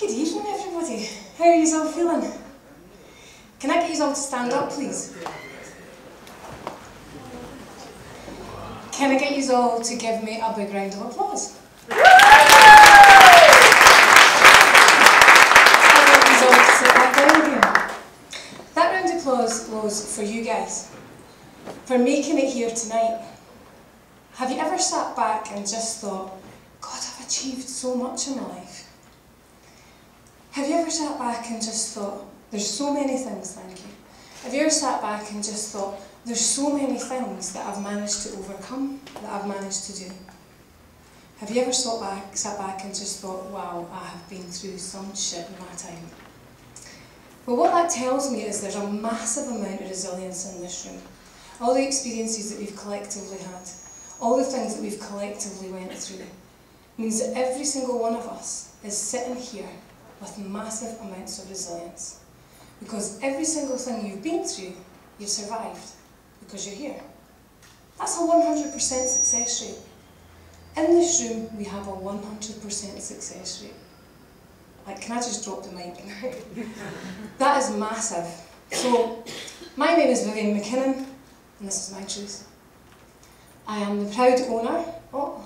Good evening, everybody. How are you all feeling? Can I get you all to stand up, please? Can I get you all to give me a big round of applause? I want you all to sit back down again. That round of applause was for you guys, for making it here tonight. Have you ever sat back and just thought, God, I've achieved so much in my life? Have you ever sat back and just thought, there's so many things, thank you. Have you ever sat back and just thought, there's so many things that I've managed to overcome, that I've managed to do? Have you ever sat back and just thought, wow, I have been through some shit in my time? Well, what that tells me is there's a massive amount of resilience in this room. All the experiences that we've collectively had, all the things that we've collectively went through, means that every single one of us is sitting here with massive amounts of resilience. Because every single thing you've been through, you've survived, because you're here. That's a 100% success rate. In this room, we have a 100% success rate. Like, can I just drop the mic now? That is massive. So, my name is Vivian McKinnon, and this is my truth. I am the proud owner. Oh,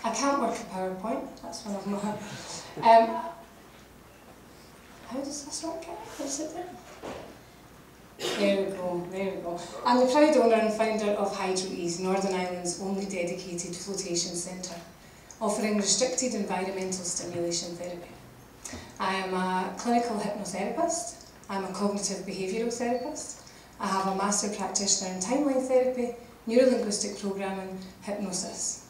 I can't work a PowerPoint. That's one of my. How does this work? What's it there? There we go, there we go. I'm the proud owner and founder of HydroEase, Northern Ireland's only dedicated flotation centre, offering restricted environmental stimulation therapy. I am a clinical hypnotherapist, I'm a cognitive behavioural therapist, I have a master practitioner in timeline therapy, neurolinguistic programming, hypnosis.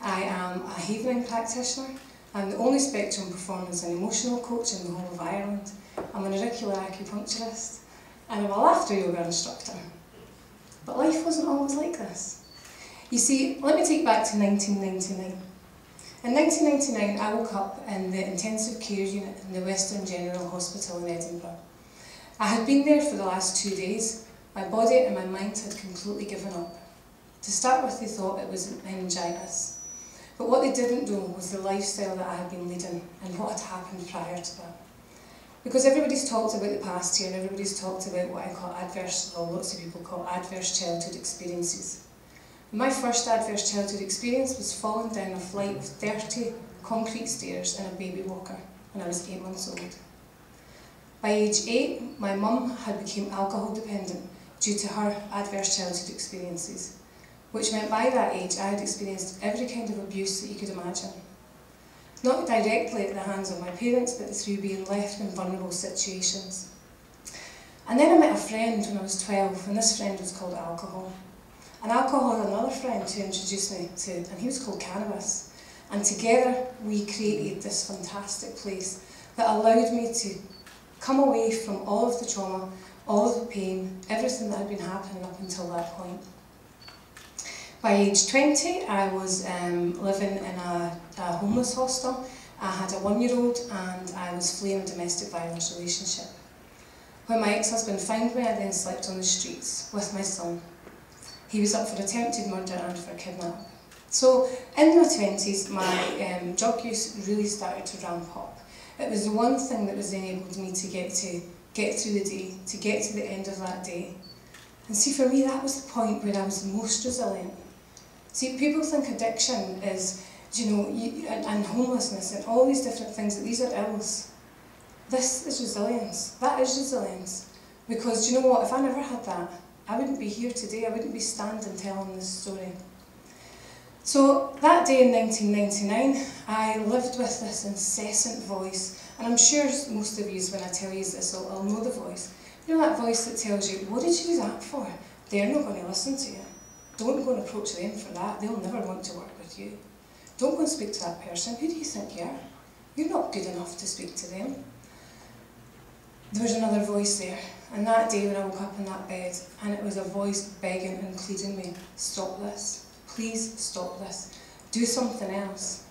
I am a Havening practitioner, I'm the only spectrum performance and emotional coach in the whole of Ireland, I'm an auricular acupuncturist, and I'm a laughter yoga instructor. But life wasn't always like this. You see, let me take you back to 1999. In 1999, I woke up in the intensive care unit in the Western General Hospital in Edinburgh. I had been there for the last 2 days. My body and my mind had completely given up. To start with, they thought it was meningitis. But what they didn't know was the lifestyle that I had been leading and what had happened prior to that. Because everybody's talked about the past here and everybody's talked about what I call adverse, or lots of people call adverse childhood experiences. My first adverse childhood experience was falling down a flight of 30 concrete stairs in a baby walker when I was 8 months old. By age 8, my mum had become alcohol dependent due to her adverse childhood experiences, which meant by that age I had experienced every kind of abuse that you could imagine. Not directly at the hands of my parents, but through being left in vulnerable situations. And then I met a friend when I was 12, and this friend was called alcohol. And alcohol had another friend who introduced me to, and he was called cannabis. And together we created this fantastic place that allowed me to come away from all of the trauma, all of the pain, everything that had been happening up until that point. By age 20, I was living in a homeless hostel. I had a 1-year-old and I was fleeing a domestic violence relationship. When my ex-husband found me, I then slept on the streets with my son. He was up for attempted murder and for kidnapping. So in my 20s, my drug use really started to ramp up. It was the one thing that was enabled me to get through the day, to get to the end of that day. And see, for me, that was the point where I was the most resilient. See, people think addiction is, you know, and homelessness and all these different things, that these are ills. This is resilience. That is resilience. Because, you know what, if I never had that, I wouldn't be here today. I wouldn't be standing telling this story. So that day in 1999, I lived with this incessant voice, and I'm sure most of you, when I tell you this, I'll know the voice. You know that voice that tells you, what did you do that for? They're not going to listen to you. Don't go and approach them for that. They'll never want to work with you. Don't go and speak to that person. Who do you think you are? You're not good enough to speak to them. There was another voice there. And that day when I woke up in that bed, and it was a voice begging and pleading me, stop this. Please stop this. Do something else.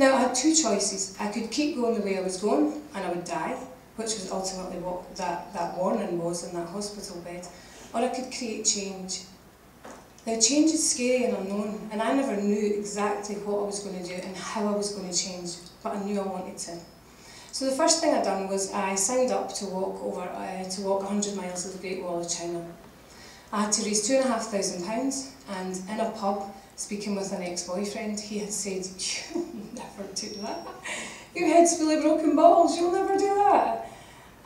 Now I had two choices. I could keep going the way I was going and I would die, which was ultimately what that warning was in that hospital bed, or I could create change. Now change is scary and unknown, and I never knew exactly what I was going to do and how I was going to change, but I knew I wanted to. So the first thing I done was I signed up to walk 100 miles of the Great Wall of China. I had to raise £2,500, and in a pub, speaking with an ex-boyfriend, he had said, "You'll never do that. Your head's full of broken balls, you'll never do that."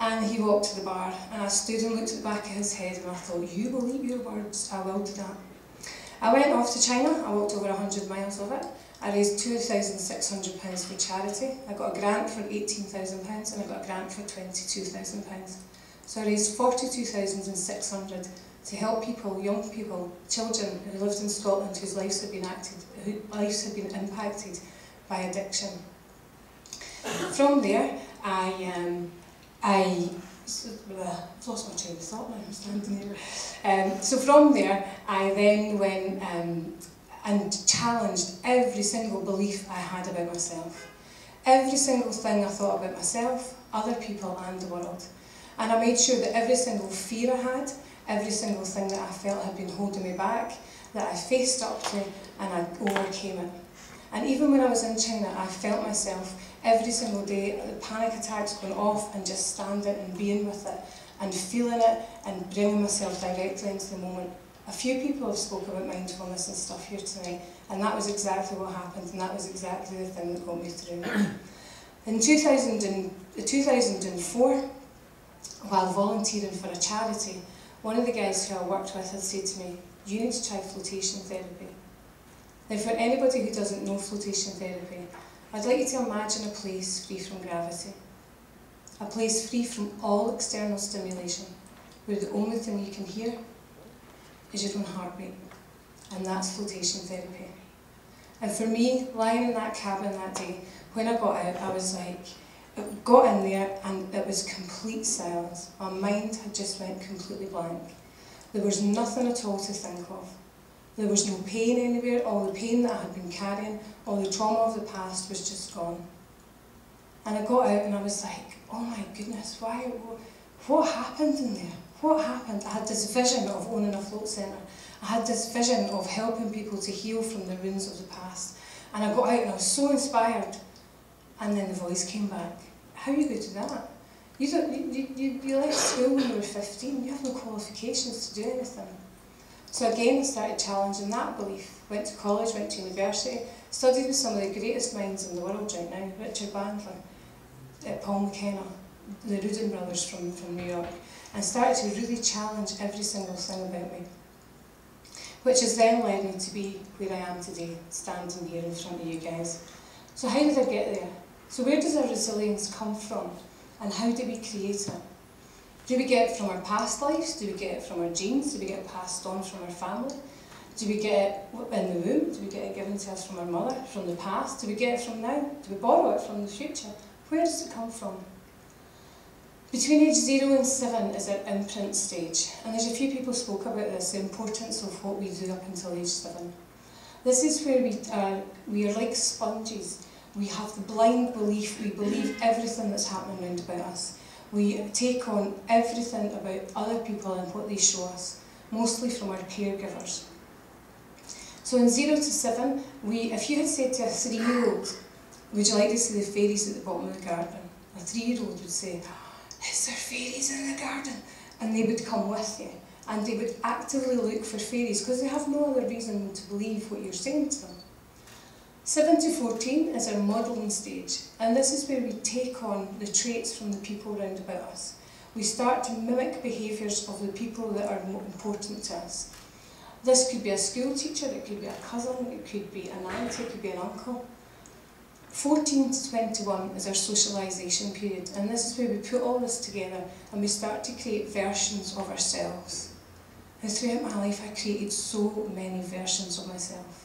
And he walked to the bar, and I stood and looked at the back of his head, and I thought, "You believe your words, I will do that." I went off to China, I walked over 100 miles of it. I raised £2,600 for charity. I got a grant for £18,000 and I got a grant for £22,000. So I raised £42,600 to help people, young people, children who lived in Scotland whose lives had been impacted by addiction. From there, I've lost my train of thought now, I'm standing here. So from there, I then went and challenged every single belief I had about myself. Every single thing I thought about myself, other people and the world. And I made sure that every single fear I had, every single thing that I felt had been holding me back, that I faced up to and I overcame it. And even when I was in China, I felt myself every single day, the panic attacks going off and just standing and being with it and feeling it and bringing myself directly into the moment. A few people have spoken about mindfulness and stuff here tonight, and that was exactly what happened, and that was exactly the thing that got me through. In 2004, while volunteering for a charity, one of the guys who I worked with had said to me, "You need to try flotation therapy." Now, for anybody who doesn't know flotation therapy, I'd like you to imagine a place free from gravity, a place free from all external stimulation, where the only thing you can hear is your own heartbeat, and that's flotation therapy. And for me, lying in that cabin that day, when I got out, I was like, I got in there and it was complete silence. My mind had just went completely blank. There was nothing at all to think of. There was no pain anywhere. All the pain that I had been carrying, all the trauma of the past was just gone. And I got out and I was like, oh my goodness, what happened in there? What happened? I had this vision of owning a float centre. I had this vision of helping people to heal from the wounds of the past. And I got out and I was so inspired. And then the voice came back. How are you going to do that? You left school when you were 15. You have no qualifications to do anything. So again, I started challenging that belief. Went to college, went to university, studied with some of the greatest minds in the world right now. Richard Bandler, Paul McKenna, the Rudin brothers from New York. And started to really challenge every single thing about me. Which has then led me to be where I am today, standing here in front of you guys. So how did I get there? So where does our resilience come from? And how do we create it? Do we get it from our past lives? Do we get it from our genes? Do we get it passed on from our family? Do we get it in the womb? Do we get it given to us from our mother, from the past? Do we get it from now? Do we borrow it from the future? Where does it come from? Between age 0 and 7 is our imprint stage, and there's a few people spoke about this, the importance of what we do up until age 7. This is where we are like sponges. We have the blind belief, we believe everything that's happening around about us. We take on everything about other people and what they show us, mostly from our caregivers. So in 0 to 7, if you had said to a 3-year-old, would you like to see the fairies at the bottom of the garden? A 3-year-old would say, is there fairies in the garden? And they would come with you. And they would actively look for fairies because they have no other reason to believe what you're saying to them. 7 to 14 is our modelling stage. And this is where we take on the traits from the people around about us. We start to mimic behaviours of the people that are important to us. This could be a school teacher, it could be a cousin, it could be an auntie, it could be an uncle. 14 to 21 is our socialisation period, and this is where we put all this together and we start to create versions of ourselves. And throughout my life I created so many versions of myself,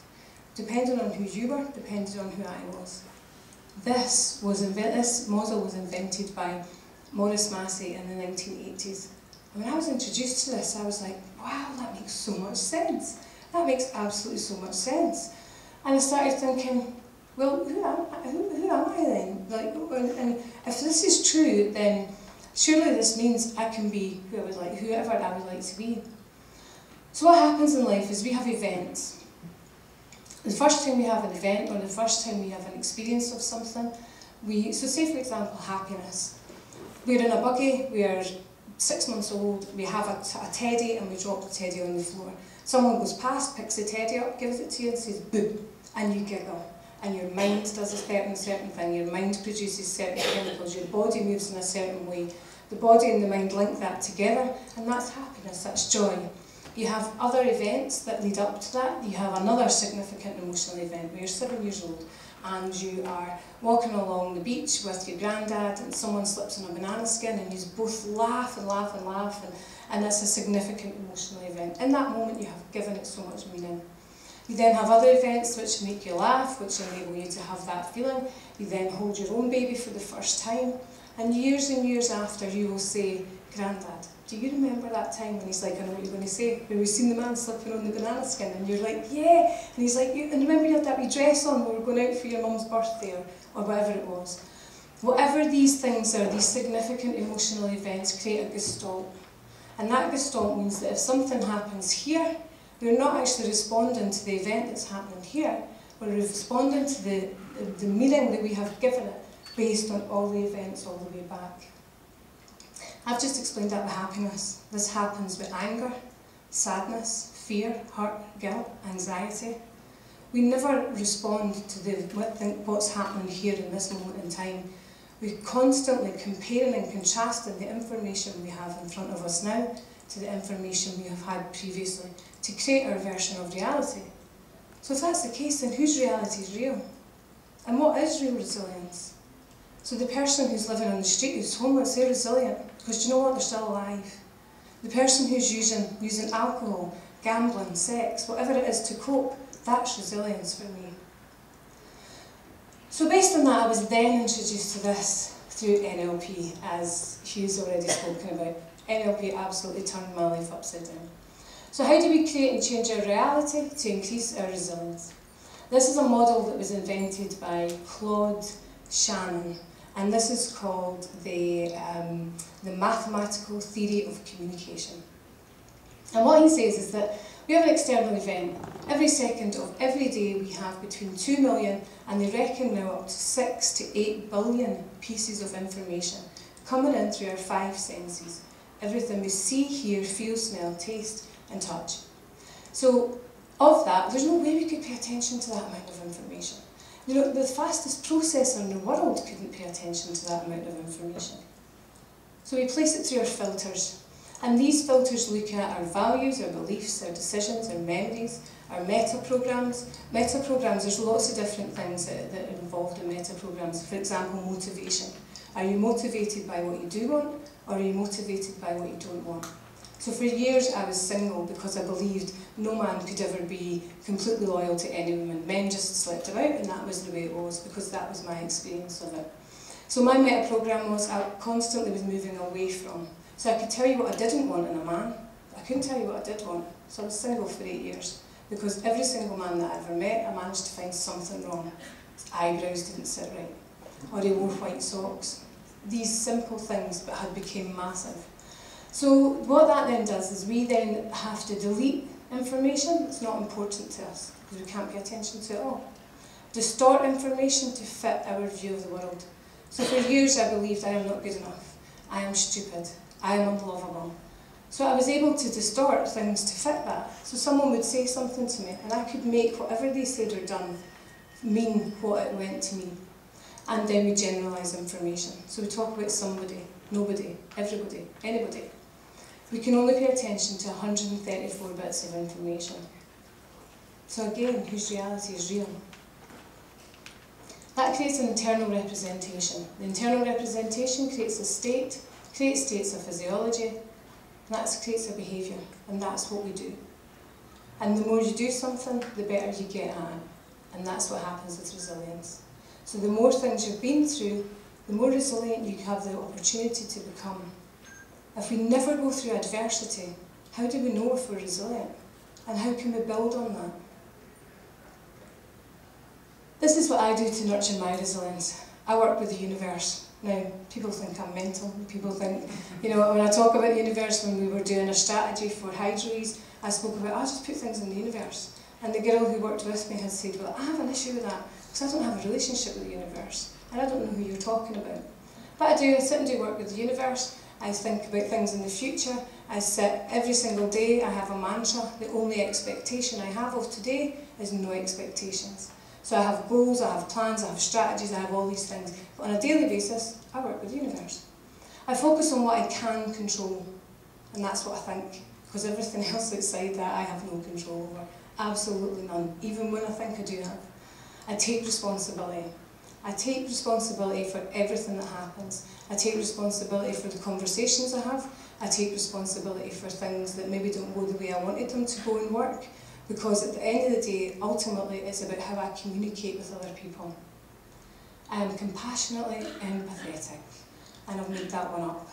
depending on who you were, depending on who I was. This model was invented by Maurice Massey in the 1980s. And when I was introduced to this, I was like, wow, that makes so much sense. That makes absolutely so much sense. And I started thinking, well, who am I then? And if this is true, then surely this means I can be whoever I would like to be. So what happens in life is we have events. The first time we have an event or the first time we have an experience of something, So say for example, happiness. We're in a buggy, we are 6 months old, we have a teddy and we drop the teddy on the floor. Someone goes past, picks the teddy up, gives it to you and says, boo, and you giggle. And your mind does a certain thing, your mind produces certain chemicals, your body moves in a certain way. The body and the mind link that together, and that's happiness, that's joy. You have other events that lead up to that. You have another significant emotional event where you're 7 years old and you are walking along the beach with your granddad and someone slips on a banana skin and you both laugh and laugh and laugh, and that's a significant emotional event. In that moment you have given it so much meaning. You then have other events which make you laugh, which enable you to have that feeling. You then hold your own baby for the first time, and years after you will say, Grandad, do you remember that time? And he's like, I know what you're going to say. When we've seen the man slipping on the banana skin, and you're like, yeah. And he's like, and remember you had that wee dress on when we were going out for your mum's birthday, or whatever it was. Whatever these things are, these significant emotional events create a gestalt. And that gestalt means that if something happens here, we're not actually responding to the event that's happening here. We're responding to the meaning that we have given it based on all the events all the way back. I've just explained that with happiness. This happens with anger, sadness, fear, hurt, guilt, anxiety. We never respond to what's happening here in this moment in time. We're constantly comparing and contrasting the information we have in front of us now to the information we have had previously to create our version of reality. So if that's the case, then whose reality is real? And what is real resilience? So the person who's living on the street, who's homeless, they're resilient, because do you know what? They're still alive. The person who's using alcohol, gambling, sex, whatever it is to cope, that's resilience for me. So based on that, I was then introduced to this through NLP, as Hugh's already spoken about. NLP absolutely turned my life upside down. So how do we create and change our reality to increase our resilience? This is a model that was invented by Claude Shannon, and this is called the mathematical theory of communication. And what he says is that we have an external event. Every second of every day we have between 2 million and they reckon now up to 6 to 8 billion pieces of information coming in through our 5 senses. Everything we see, hear, feel, smell, taste and touch. So of that, there's no way we could pay attention to that amount of information. You know, the fastest processor in the world couldn't pay attention to that amount of information. So we place it through our filters. And these filters look at our values, our beliefs, our decisions, our memories, our meta-programs. Meta-programs, there's lots of different things that are involved in meta-programs. For example, motivation. Are you motivated by what you do want, or are you motivated by what you don't want? So for years I was single because I believed no man could ever be completely loyal to any woman. Men just slept about, and that was the way it was, because that was my experience of it. So my meta-program was I constantly was moving away from. So I could tell you what I didn't want in a man, but I couldn't tell you what I did want. So I was single for 8 years, because every single man that I ever met, I managed to find something wrong. His eyebrows didn't sit right, or he wore white socks. These simple things, but had become massive. So what that then does is we then have to delete information that's not important to us, because we can't pay attention to it all. Distort information to fit our view of the world. So for years I believed I am not good enough, I am stupid, I am unlovable. So I was able to distort things to fit that. So someone would say something to me and I could make whatever they said or done mean what it meant to me. And then we generalise information. So we talk about somebody, nobody, everybody, anybody. We can only pay attention to 134 bits of information. So again, whose reality is real? That creates an internal representation. The internal representation creates a state, creates states of physiology, and that creates a behaviour, and that's what we do. And the more you do something, the better you get at it. And that's what happens with resilience. So the more things you've been through, the more resilient you have the opportunity to become. If we never go through adversity, how do we know if we're resilient? And how can we build on that? This is what I do to nurture my resilience. I work with the universe. Now, people think I'm mental. People think, you know, when I talk about the universe, when we were doing a strategy for Hydroease, I spoke about, I just put things in the universe. And the girl who worked with me had said, well, I have an issue with that, because I don't have a relationship with the universe. and I don't know who you're talking about. But I do, I sit and do work with the universe, I think about things in the future, I sit every single day, I have a mantra, the only expectation I have of today is no expectations. So I have goals, I have plans, I have strategies, I have all these things, but on a daily basis, I work with the universe. I focus on what I can control, and that's what I think, because everything else outside that I have no control over, absolutely none, even when I think I do have. I take responsibility. I take responsibility for everything that happens. I take responsibility for the conversations I have. I take responsibility for things that maybe don't go the way I wanted them to go and work, because at the end of the day, ultimately, it's about how I communicate with other people. I am compassionately empathetic, and I've made that one up.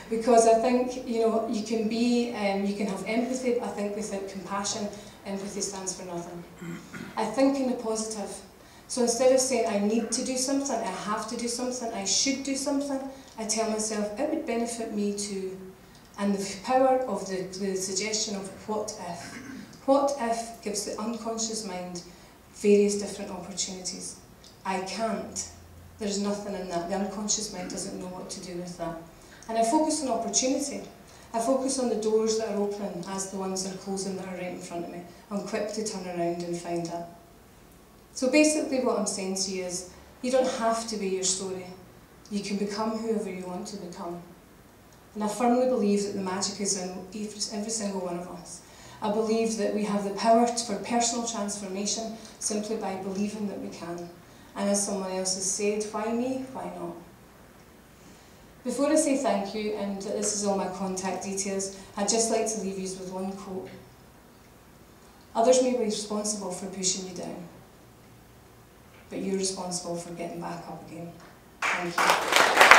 Because I think, you know, you can have empathy, but I think without compassion, empathy stands for nothing. I think in the positive. So instead of saying I need to do something, I have to do something, I should do something, I tell myself it would benefit me too. And the power of the suggestion of what if. What if gives the unconscious mind various different opportunities. I can't. There's nothing in that. The unconscious mind doesn't know what to do with that. And I focus on opportunity. I focus on the doors that are open as the ones that are closing that are right in front of me. I'm quick to turn around and find that. So basically what I'm saying to you is, you don't have to be your story. You can become whoever you want to become. And I firmly believe that the magic is in every single one of us. I believe that we have the power for personal transformation simply by believing that we can. And as someone else has said, why me? Why not? Before I say thank you, and this is all my contact details, I'd just like to leave you with one quote. Others may be responsible for pushing you down, but you're responsible for getting back up again. Thank you.